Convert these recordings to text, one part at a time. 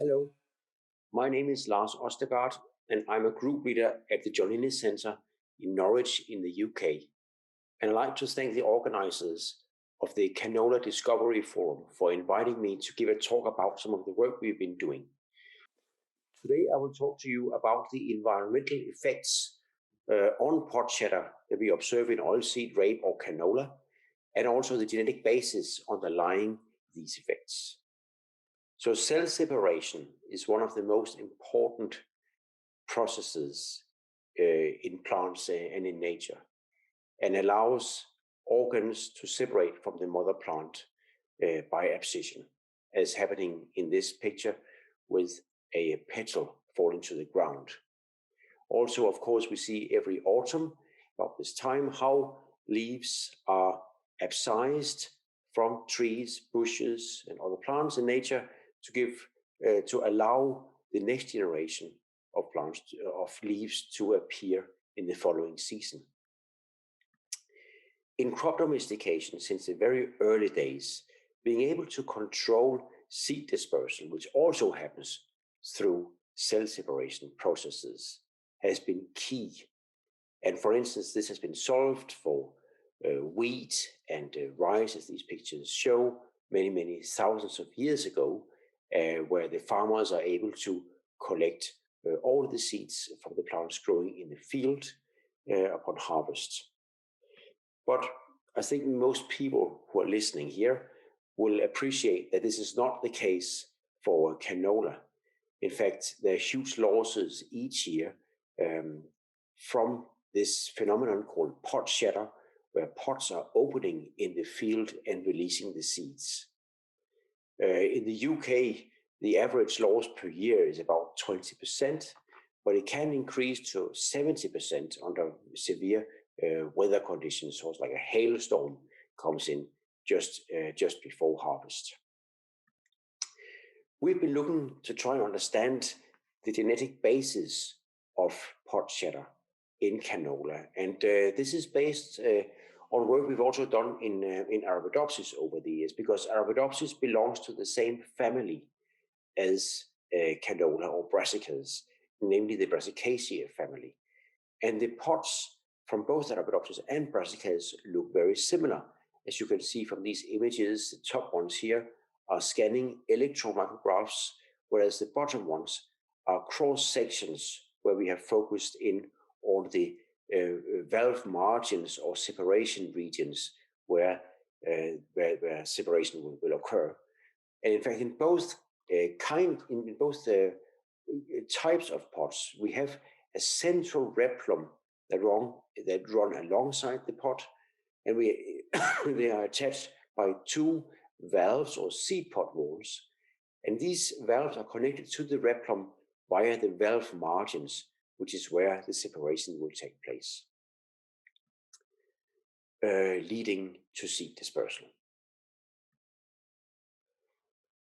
Hello, my name is Lars Ostergaard, and I'm a group leader at the John Innes Centre in Norwich in the UK. And I'd like to thank the organizers of the Canola Discovery Forum for inviting me to give a talk about some of the work we've been doing. Today, I will talk to you about the environmental effects on pod shatter that we observe in oilseed rape or canola, and also the genetic basis underlying these effects. So cell separation is one of the most important processes in plants and in nature, and allows organs to separate from the mother plant by abscission, as happening in this picture with a petal falling to the ground. Also, of course, we see every autumn about this time how leaves are abscised from trees, bushes, and other plants in nature to allow the next generation of plants of leaves to appear in the following season. In crop domestication, since the very early days, being able to control seed dispersal, which also happens through cell separation processes, has been key. And for instance, this has been solved for wheat and rice, as these pictures show, many thousands of years ago, where the farmers are able to collect all the seeds from the plants growing in the field upon harvest. But I think most people who are listening here will appreciate that this is not the case for canola. In fact, there are huge losses each year from this phenomenon called pod shatter, where pods are opening in the field and releasing the seeds. In the UK, the average loss per year is about 20%, but it can increase to 70% under severe weather conditions, so it's like a hailstorm comes in just before harvest. We've been looking to try and understand the genetic basis of pod shatter in canola, and this is based on work we've also done in Arabidopsis over the years, because Arabidopsis belongs to the same family as canola or Brassicas, namely the Brassicaceae family. And the pods from both Arabidopsis and Brassicas look very similar. As you can see from these images, the top ones here are scanning electron micrographs, whereas the bottom ones are cross sections where we have focused in on the valve margins or separation regions where separation will occur. And in fact, in both types of pods, we have a central replum that run alongside the pod, and they are attached by two valves or seed pod walls, and these valves are connected to the replum via the valve margins, which is where the separation will take place, leading to seed dispersal.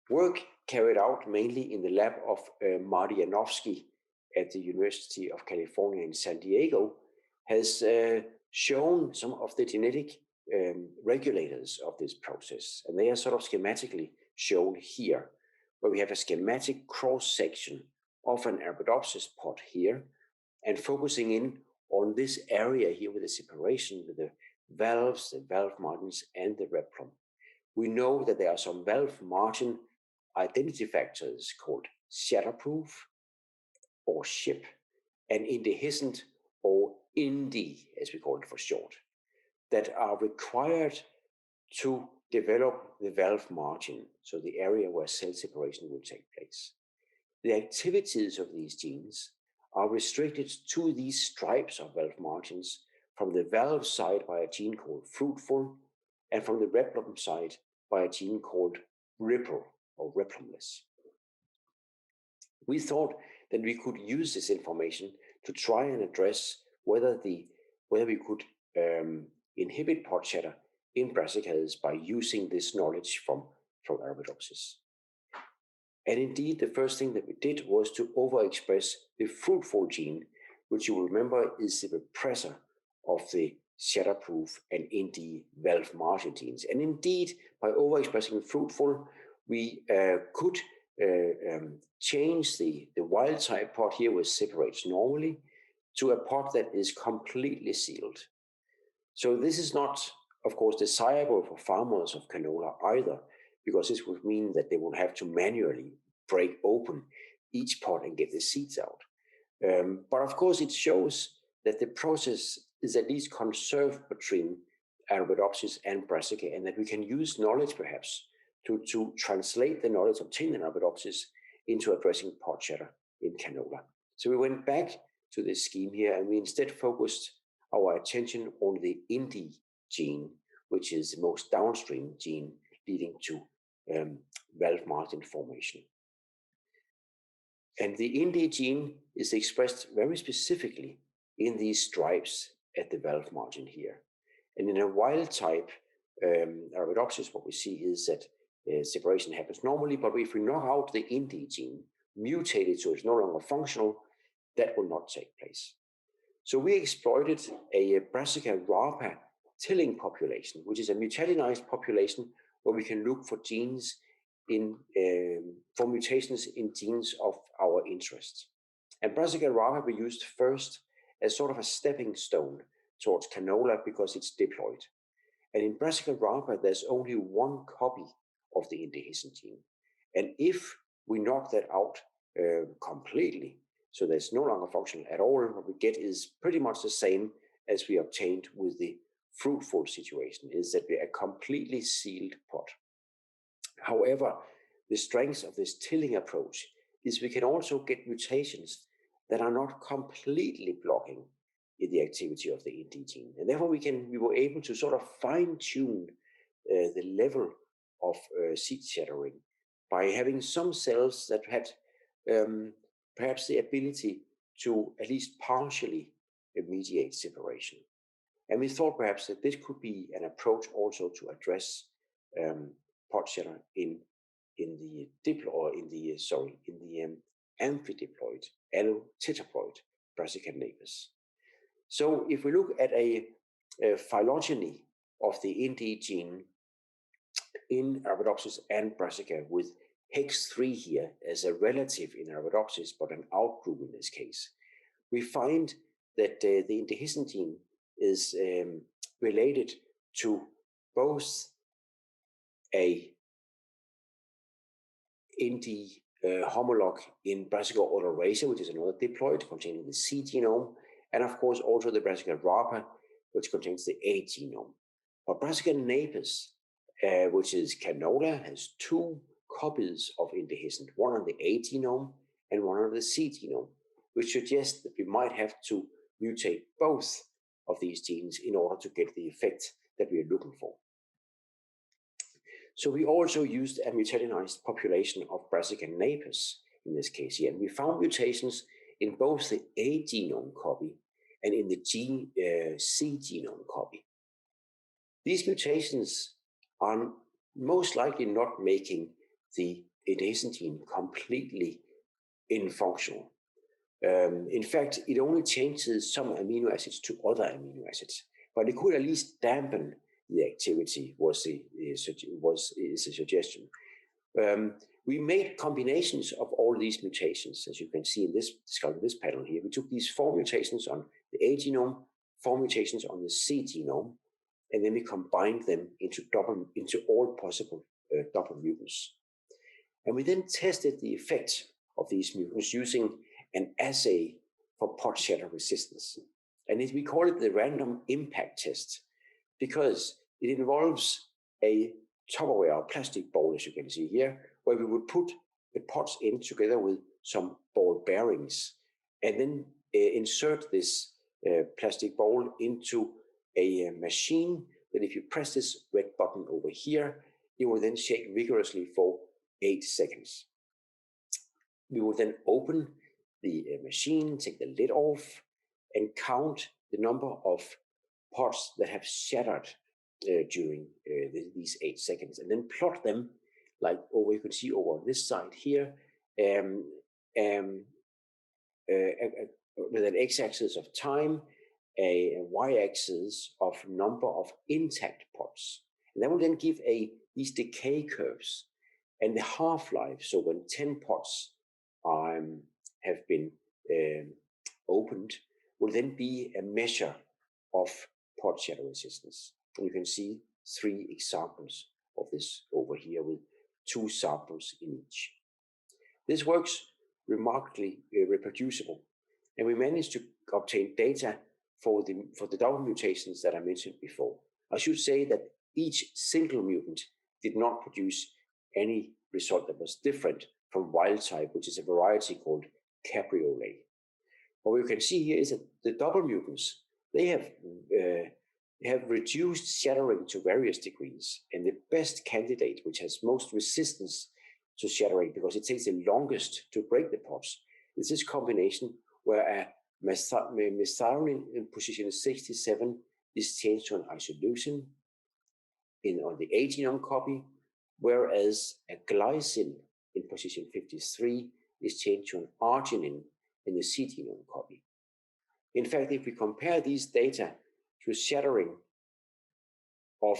Work carried out mainly in the lab of Mardianovsky at the University of California in San Diego has shown some of the genetic regulators of this process, and they are sort of schematically shown here, where we have a schematic cross-section of an Arabidopsis pod here, and focusing in on this area here with the separation with the valves, the valve margins, and the replum. We know that there are some valve margin identity factors called shatterproof or SHIP, and indehiscent or INDI, as we call it for short, that are required to develop the valve margin, so the area where cell separation will take place. The activities of these genes are restricted to these stripes of valve margins from the valve side by a gene called fruitful, and from the replum side by a gene called ripple or replumless. We thought that we could use this information to try and address whether we could inhibit pod shatter in brassicas by using this knowledge from Arabidopsis. And indeed, the first thing that we did was to overexpress the fruitful gene, which you will remember is the repressor of the shatterproof and INDI valve margin genes. And indeed, by overexpressing fruitful, we could change the wild type pot here, which separates normally, to a pot that is completely sealed. So this is not, of course, desirable for farmers of canola either, because this would mean that they would have to manually break open each pot and get the seeds out. But of course, it shows that the process is at least conserved between Arabidopsis and Brassica, and that we can use knowledge perhaps to translate the knowledge obtained in Arabidopsis into addressing pot shatter in canola. So we went back to this scheme here, and we instead focused our attention on the Indi gene, which is the most downstream gene leading to valve margin formation. And the Indi gene is expressed very specifically in these stripes at the valve margin here. And in a wild type Arabidopsis, what we see is that separation happens normally, but if we knock out the Indi gene, mutate it so it's no longer functional, that will not take place. So we exploited a Brassica rapa tilling population, which is a mutagenized population where we can look for genes for mutations in genes of our interest. And Brassica rapa we used first as sort of a stepping stone towards canola because it's diploid. And in Brassica rapa, there's only one copy of the dehiscence gene. And if we knock that out completely, so there's no longer functional at all, what we get is pretty much the same as we obtained with the fruitful situation, is that we are a completely sealed pot. However, the strength of this tilling approach is we can also get mutations that are not completely blocking the activity of the Indi gene. And therefore we were able to sort of fine-tune the level of seed shattering by having some cells that had perhaps the ability to at least partially mediate separation. And we thought perhaps that this could be an approach also to address pot shatter in the amphidiploid, tetraploid Brassica napus. So if we look at a phylogeny of the Indi gene in Arabidopsis and Brassica with hex 3 here as a relative in Arabidopsis, but an outgroup in this case, we find that the dehiscence gene is related to both a Indi homolog in Brassica oleracea, which is another diploid containing the C genome, and of course also the Brassica rapa, which contains the A genome. But Brassica napus, which is canola, has 2 copies of dehiscence, one on the A genome and one on the C genome, which suggests that we might have to mutate both of these genes in order to get the effect that we are looking for. So we also used a mutagenized population of Brassica napus in this case here, and we found mutations in both the A genome copy and in the C genome copy. These mutations are most likely not making the dehiscence gene completely infunctional. In fact, it only changes some amino acids to other amino acids, but it could at least dampen the activity, is a suggestion. We made combinations of all these mutations, as you can see in this panel here. We took these 4 mutations on the A genome, 4 mutations on the C genome, and then we combined them into all possible double mutants. And we then tested the effect of these mutants using an assay for pot shatter resistance. And we call it the random impact test because it involves a Tupperware or plastic bowl, as you can see here, where we would put the pots in together with some ball bearings and then insert this plastic bowl into a machine that if you press this red button over here, it will then shake vigorously for 8 seconds. We will then open the machine, take the lid off, and count the number of pots that have shattered during these 8 seconds, and then plot them like over, you can see over on this side here, with an x-axis of time, a y-axis of number of intact pots. And that will then give these decay curves. And the half-life, so when 10 pods have been opened, will then be a measure of pod shatter resistance. And you can see 3 examples of this over here with 2 samples in each. This works remarkably reproducible, and we managed to obtain data for the double mutations that I mentioned before. I should say that each single mutant did not produce any result that was different from wild type, which is a variety called cabriolet. What we can see here is that the double mutants, they have reduced shattering to various degrees, and the best candidate, which has most resistance to shattering because it takes the longest to break the pods, is this combination where a methionine in position 67 is changed to an isoleucine on the A genome copy, whereas a glycine in position 53 is changed to an arginine in the C genome copy. In fact, if we compare these data to shattering of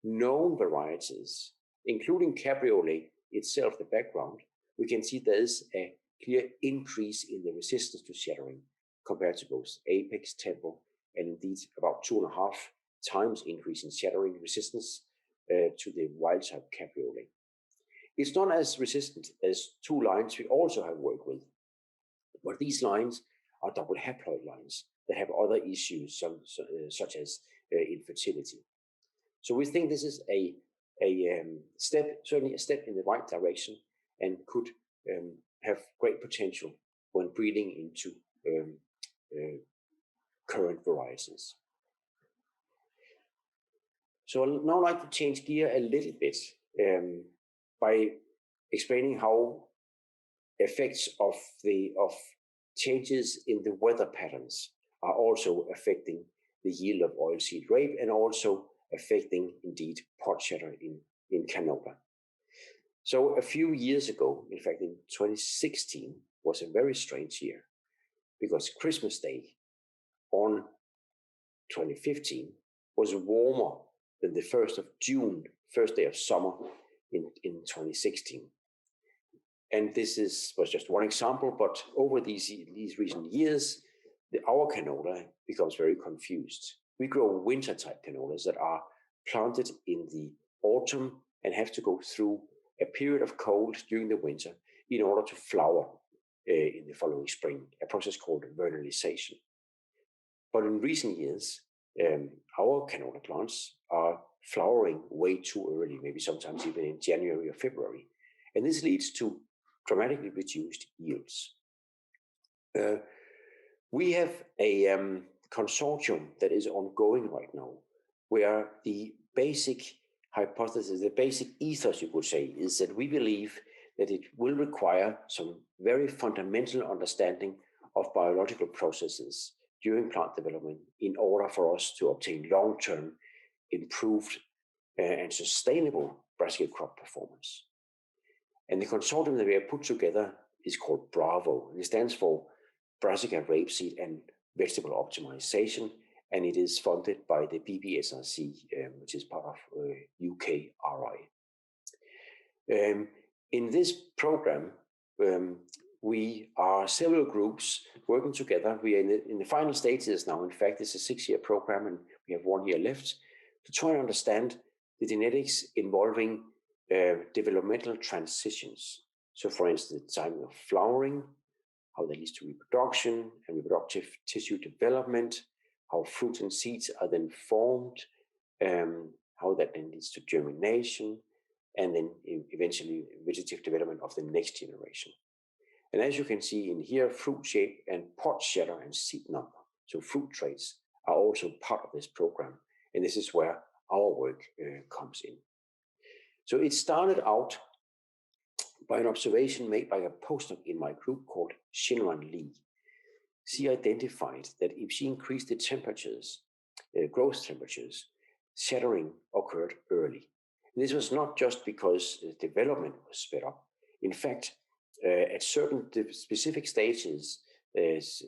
known varieties, including cabriolet itself, the background, we can see there is a clear increase in the resistance to shattering compared to both apex, tempo, and indeed about 2.5 times increase in shattering resistance to the wild type cabriolet. It's not as resistant as 2 lines we also have worked with, but these lines are double haploid lines that have other issues such as infertility. So we think this is a step, certainly a step in the right direction, and could have great potential when breeding into current varieties. So I'd now like to change gear a little bit by explaining how effects of changes in the weather patterns are also affecting the yield of oilseed rape and also affecting indeed pod shatter in canola. So a few years ago, in fact in 2016, was a very strange year because Christmas Day on 2015 was warmer than the 1st of June, first day of summer in 2016. And this was just one example, but over these recent years, our canola becomes very confused. We grow winter type canolas that are planted in the autumn and have to go through a period of cold during the winter in order to flower in the following spring, a process called vernalization. But in recent years, our canola plants are flowering way too early, maybe sometimes even in January or February. And this leads to dramatically reduced yields. We have a consortium that is ongoing right now, where the basic hypothesis, the basic ethos, you could say, is that we believe that it will require some very fundamental understanding of biological processes during plant development in order for us to obtain long-term improved and sustainable brassica crop performance. And the consortium that we have put together is called BRAVO, and it stands for Brassica Rapeseed and Vegetable Optimization, and it is funded by the BBSRC, which is part of UKRI. In this program, we are several groups working together. We are in the final stages now. In fact, it's a 6-year program, and we have 1 year left to try and understand the genetics involving developmental transitions. So, for instance, the timing of flowering, how that leads to reproduction and reproductive tissue development, how fruits and seeds are then formed, how that then leads to germination, and then eventually vegetative development of the next generation. And as you can see in here, fruit shape and pod shatter and seed number, so fruit traits, are also part of this program. And this is where our work comes in. So it started out by an observation made by a postdoc in my group called Xinran Li. She identified that if she increased the temperatures, growth temperatures, shattering occurred early. And this was not just because the development was sped up. In fact, at certain specific stages,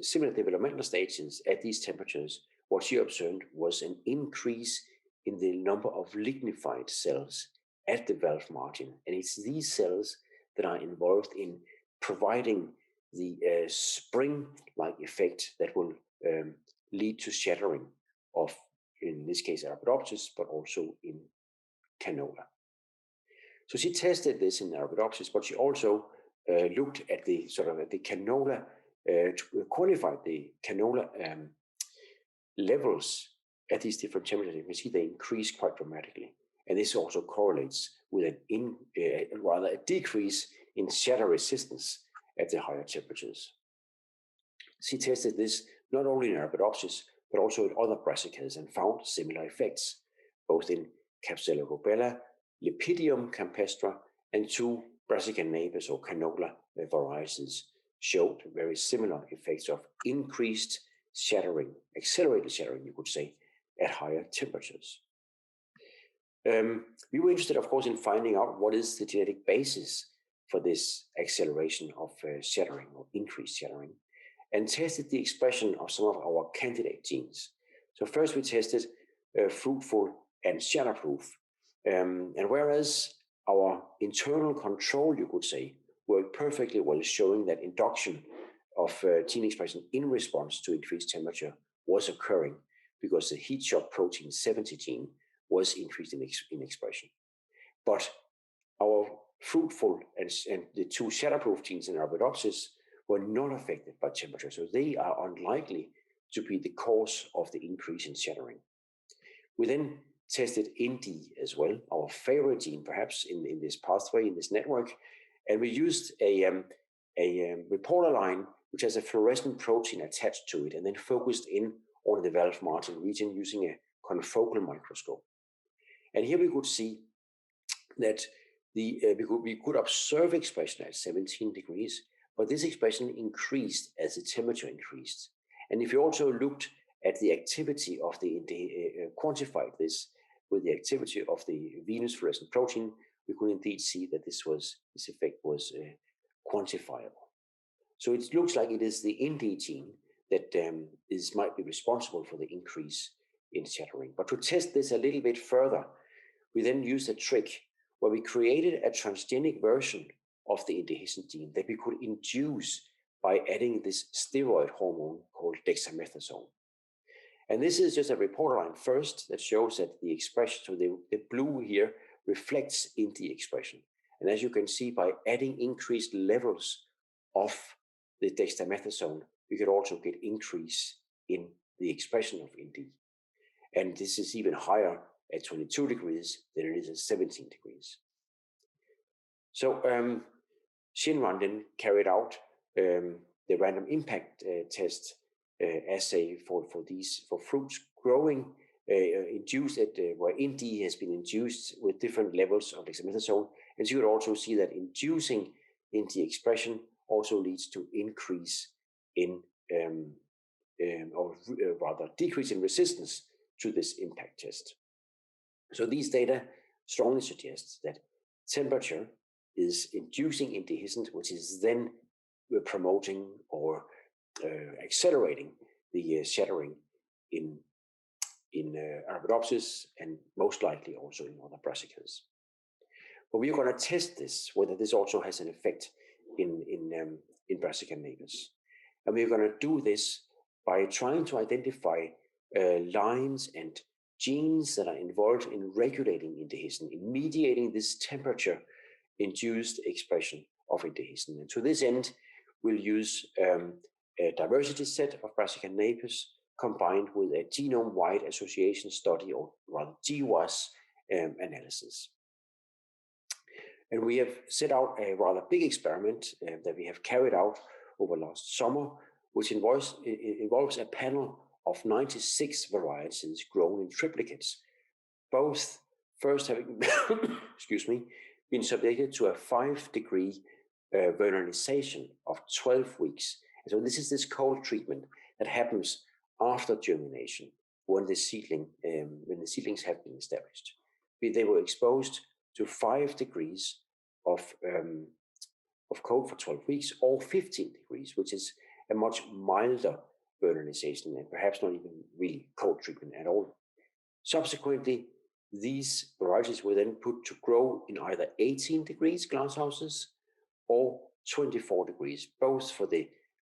similar developmental stages at these temperatures, what she observed was an increase in the number of lignified cells at the valve margin. And it's these cells that are involved in providing the spring-like effect that will lead to shattering of, in this case, Arabidopsis, but also in canola. So she tested this in Arabidopsis, but she also looked at the the canola, to quantify the canola levels at these different temperatures. You can see they increase quite dramatically. And this also correlates with a decrease in shatter resistance at the higher temperatures. She tested this not only in Arabidopsis, but also in other brassicas and found similar effects, both in Capsella rubella, Lepidium campestre, and 2 Brassica napus or canola varieties showed very similar effects of increased shattering, accelerated shattering, you could say, at higher temperatures. We were interested, of course, in finding out what is the genetic basis for this acceleration of shattering or increased shattering, and tested the expression of some of our candidate genes. So first we tested fruitful and shatterproof. And whereas our internal control, you could say, worked perfectly well, showing that induction of gene expression in response to increased temperature was occurring because the heat shock protein 70 gene was increased in expression. But our fruitful and the 2 shatterproof genes in Arabidopsis were not affected by temperature, so they are unlikely to be the cause of the increase in shattering. We then tested IND as well, our favorite gene perhaps in this pathway, in this network, and we used a reporter line which has a fluorescent protein attached to it, and then focused in on the valve margin region using a confocal microscope. And here we could see that we could observe expression at 17 degrees, but this expression increased as the temperature increased. And if you also looked at the activity of quantified this with the activity of the Venus fluorescent protein, we could indeed see that this effect was quantifiable. So it looks like it is the IND gene that might be responsible for the increase in shattering. But to test this a little bit further, we then used a trick where we created a transgenic version of the dehiscence gene that we could induce by adding this steroid hormone called dexamethasone. And this is just a reporter line first that shows that the expression, so the blue here reflects IND expression. And as you can see, by adding increased levels of the dexamethasone, we could also get increase in the expression of IND. And this is even higher at 22 degrees than it is at 17 degrees. So Shinran then carried out the random impact test assay for fruits growing induced at where IND has been induced with different levels of dexamethasone. And you could also see that inducing IND expression also leads to increase in or rather decrease in resistance to this impact test. So these data strongly suggest that temperature is inducing IND dehiscence, which is then promoting or accelerating the shattering in Arabidopsis and most likely also in other brassicas. But we are going to test this, whether this also has an effect in Brassica napus. And we're going to do this by trying to identify lines and genes that are involved in regulating IND dehiscence, in mediating this temperature-induced expression of IND dehiscence. And to this end, we'll use a diversity set of Brassica napus combined with a genome-wide association study, or rather GWAS analysis. And we have set out a rather big experiment that we have carried out over last summer, which involves a panel of 96 varieties grown in triplicates, both first having been subjected to a 5-degree vernalization of 12 weeks. And so this is this cold treatment that happens after germination when the seedlings have been established. They were exposed to 5 degrees of cold for 12 weeks, or 15 degrees, which is a much milder vernalization and perhaps not even really cold treatment at all. Subsequently, these varieties were then put to grow in either 18 degrees glasshouses or 24 degrees, both for the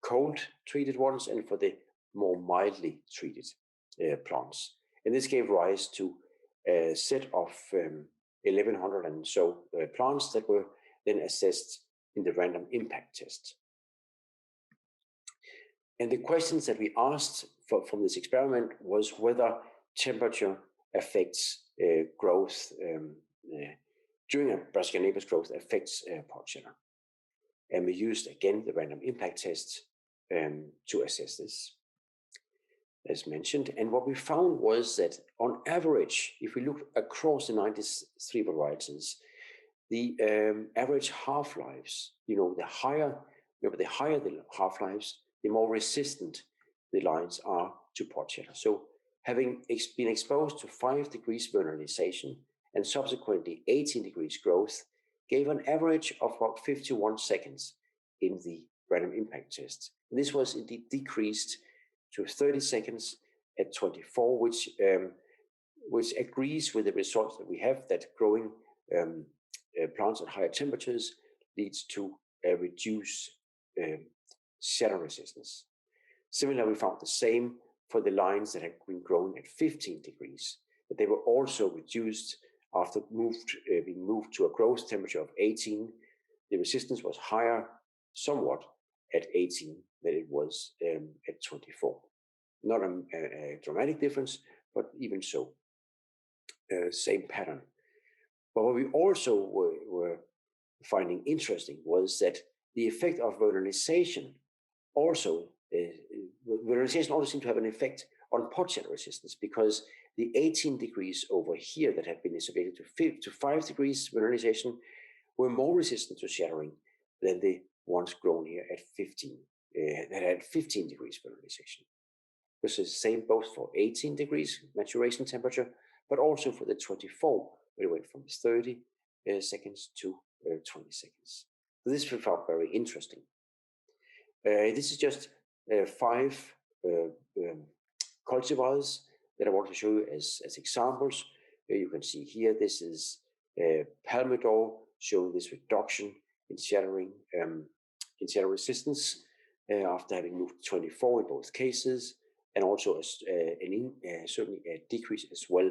cold treated ones and for the more mildly treated plants. And this gave rise to a set of 1,100 and so plants that were then assessed in the random impact test. And the questions that we asked from this experiment was whether temperature affects growth during a Brassica napus growth affects pod shatter. And we used again the random impact test to assess this, as mentioned. And what we found was that on average, if we look across the 93 varieties, the average half-lives, the higher the half-lives, the more resistant the lines are to pod shatter. So having been exposed to 5 degrees vernalization and subsequently 18 degrees growth gave an average of about 51 seconds in the random impact test. And this was indeed decreased to 30 seconds at 24, which agrees with the results that we have, that growing plants at higher temperatures leads to a reduced shatter resistance. Similarly, we found the same for the lines that had been grown at 15 degrees, that they were also reduced after being moved to a growth temperature of 18. The resistance was higher somewhat at 18 than it was at 24. Not a dramatic difference, but even so, same pattern. But what we also were finding interesting was that the effect of vernalization also seemed to have an effect on pod shatter resistance, because the 18 degrees over here that had been isolated to 5 degrees vernalization were more resistant to shattering than the ones grown here at 15, that had 15 degrees vernalization. This is the same both for 18 degrees maturation temperature, but also for the 24, where it went from 30 seconds to 20 seconds. So this we found very interesting. This is just 5 cultivars that I want to show you as examples. You can see here, this is Palmador showing this reduction in shattering, in shatter resistance after having moved to 24 in both cases, and also certainly a decrease as well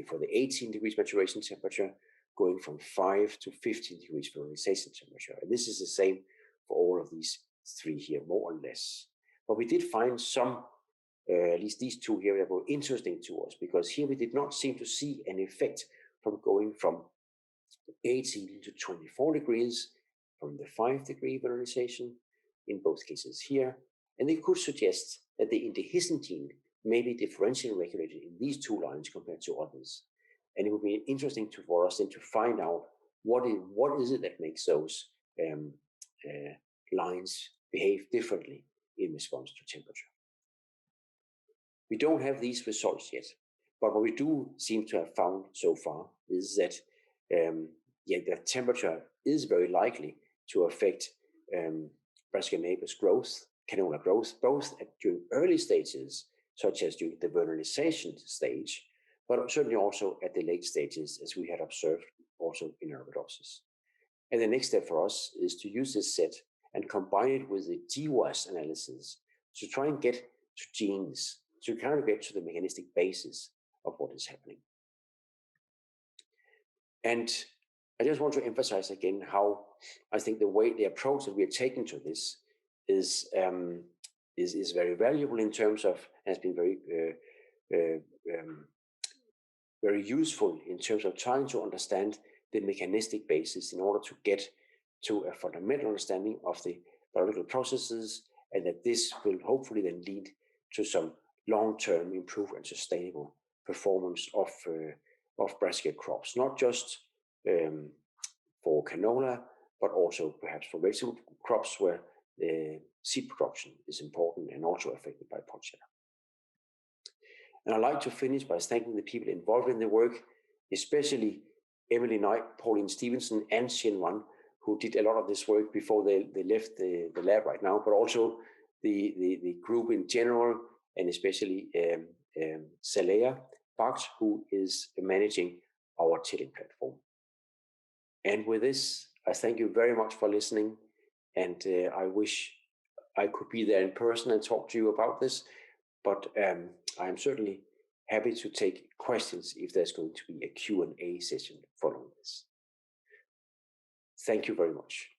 for the 18 degrees maturation temperature, going from 5 to 15 degrees vernalization temperature. And this is the same for all of these 3 here, more or less. But we did find some, at least these 2 here, that were interesting to us, because here we did not seem to see an effect from going from 18 to 24 degrees from the 5 degree vernalization in both cases here. And they could suggest that the dehiscence gene may be differentially regulated in these 2 lines compared to others. And it would be interesting for us then to find out what is it that makes those lines behave differently in response to temperature. We don't have these results yet, but what we do seem to have found so far is that the temperature is very likely to affect Brassica napus growth, canola growth, both during early stages, such as during the vernalization stage, but certainly also at the late stages, as we had observed also in Arabidopsis. And the next step for us is to use this set and combine it with the GWAS analysis to try and get to genes, to kind of get to the mechanistic basis of what is happening. And I just want to emphasize again how I think the approach that we are taking to this is very valuable in terms of, has been very useful in terms of trying to understand the mechanistic basis in order to get to a fundamental understanding of the biological processes, and that this will hopefully then lead to some long-term improved and sustainable performance of brassica crops, not just for canola, but also perhaps for vegetable crops where seed production is important and also affected by pod shatter. And I'd like to finish by thanking the people involved in the work, especially Emily Knight, Pauline Stevenson, and Shin Wan, who did a lot of this work before they left the lab right now, but also the group in general, and especially Salea, Bart, who is managing our tilling platform. And with this, I thank you very much for listening, and I wish I could be there in person and talk to you about this, but I'm certainly happy to take questions if there's going to be a Q&A session following this. Thank you very much.